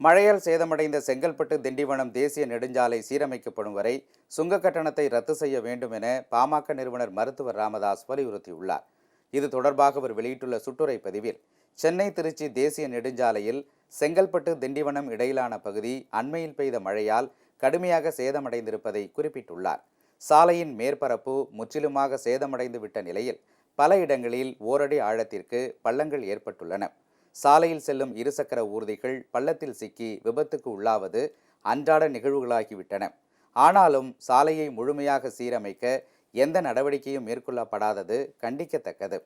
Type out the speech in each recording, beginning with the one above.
மழையால் சேதமடைந்த செங்கல்பட்டு திண்டிவனம் தேசிய நெடுஞ்சாலை சீரமைக்கப்படும் வரை சுங்க கட்டணத்தை ரத்து செய்ய வேண்டும் என பாமக நிறுவனர் மருத்துவர் ராமதாஸ் வலியுறுத்தியுள்ளார். இது தொடர்பாக அவர் வெளியிட்டுள்ள சுட்டுரை பதிவில், சென்னை திருச்சி தேசிய நெடுஞ்சாலையில் செங்கல்பட்டு திண்டிவனம் இடையிலான பகுதி அண்மையில் பெய்த மழையால் கடுமையாக சேதமடைந்திருப்பதை குறிப்பிட்டுள்ளார். சாலையின் மேற்பரப்பு முற்றிலுமாக சேதமடைந்து விட்ட நிலையில் பல இடங்களில் ஓரடி ஆழத்திற்கு பள்ளங்கள் ஏற்பட்டுள்ளன. சாலையில் செல்லும் இருசக்கர ஊர்திகள் பள்ளத்தில் சிக்கி விபத்துக்கு உள்ளாவது அன்றாட நிகழ்வுகளாகிவிட்டன. ஆனாலும் சாலையை முழுமையாக சீரமைக்க எந்த நடவடிக்கையும் மேற்கொள்ளப்படாதது கண்டிக்கத்தக்கது.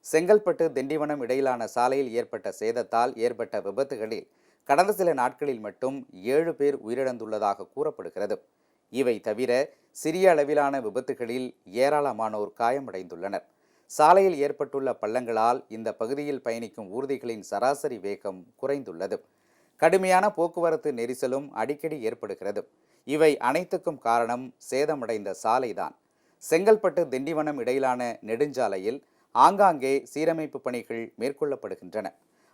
செங்கல்பட்டு திண்டிவனம் இடையிலான சாலையில் ஏற்பட்ட சேதத்தால் ஏற்பட்ட விபத்துகளில் கடந்த சில நாட்களில் மட்டும் 7 பேர் உயிரிழந்துள்ளதாக கூறப்படுகிறது. இவை தவிர சிறிய அளவிலான விபத்துகளில் ஏராளமானோர் காயமடைந்துள்ளனர். சாலையில் ஏற்பட்டுள்ள பள்ளங்களால் இந்த பகுதியில் பயணிக்கும் ஊர்திகளின் சராசரி வேகம் குறைந்துள்ளது. கடுமையான போக்குவரத்து நெரிசலும் அடிக்கடி ஏற்படுகிறது. இவை அனைத்துக்கும் காரணம் சேதமடைந்த சாலைதான். செங்கல்பட்டு திண்டிவனம் இடையிலான நெடுஞ்சாலையில் ஆங்காங்கே சீரமைப்பு பணிகள் மேற்கொள்ளப்படுகின்றன.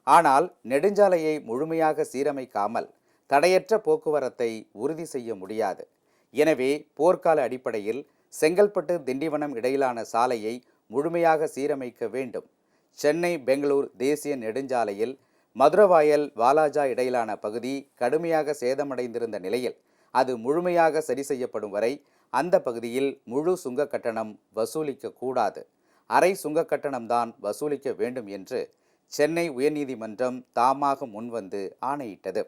ஆனால் நெடுஞ்சாலையை முழுமையாக சீரமைக்காமல் தடையற்ற போக்குவரத்தை உறுதி செய்ய முடியாது. எனவே போர்க்கால அடிப்படையில் செங்கல்பட்டு திண்டிவனம் இடையிலான சாலையை முழுமையாக சீரமைக்க வேண்டும். சென்னை பெங்களூர் தேசிய நெடுஞ்சாலையில் மதுரவாயல் வாலாஜா இடையிலான பகுதி கடுமையாக சேதமடைந்திருந்த நிலையில் அது முழுமையாக சரி செய்யப்படும் வரை அந்த பகுதியில் முழு சுங்க கட்டணம் வசூலிக்க கூடாது, அரை சுங்க கட்டணம்தான் வசூலிக்க வேண்டும் என்று சென்னை உயர்நீதிமன்றம் தாமாக முன்வந்து ஆணையிட்டது.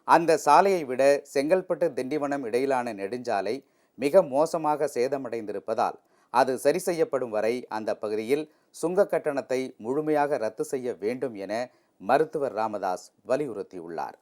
அந்த சாலையை விட செங்கல்பட்டு திண்டிவனம் இடையிலான நெடுஞ்சாலை மிக மோசமாக சேதமடைந்திருப்பதால் அது சரி செய்யப்படும் வரை அந்த பகுதியில் சுங்க கட்டணத்தை முழுமையாக ரத்து செய்ய வேண்டும் என மருத்துவர் ராமதாஸ் வலியுறுத்தியுள்ளார்.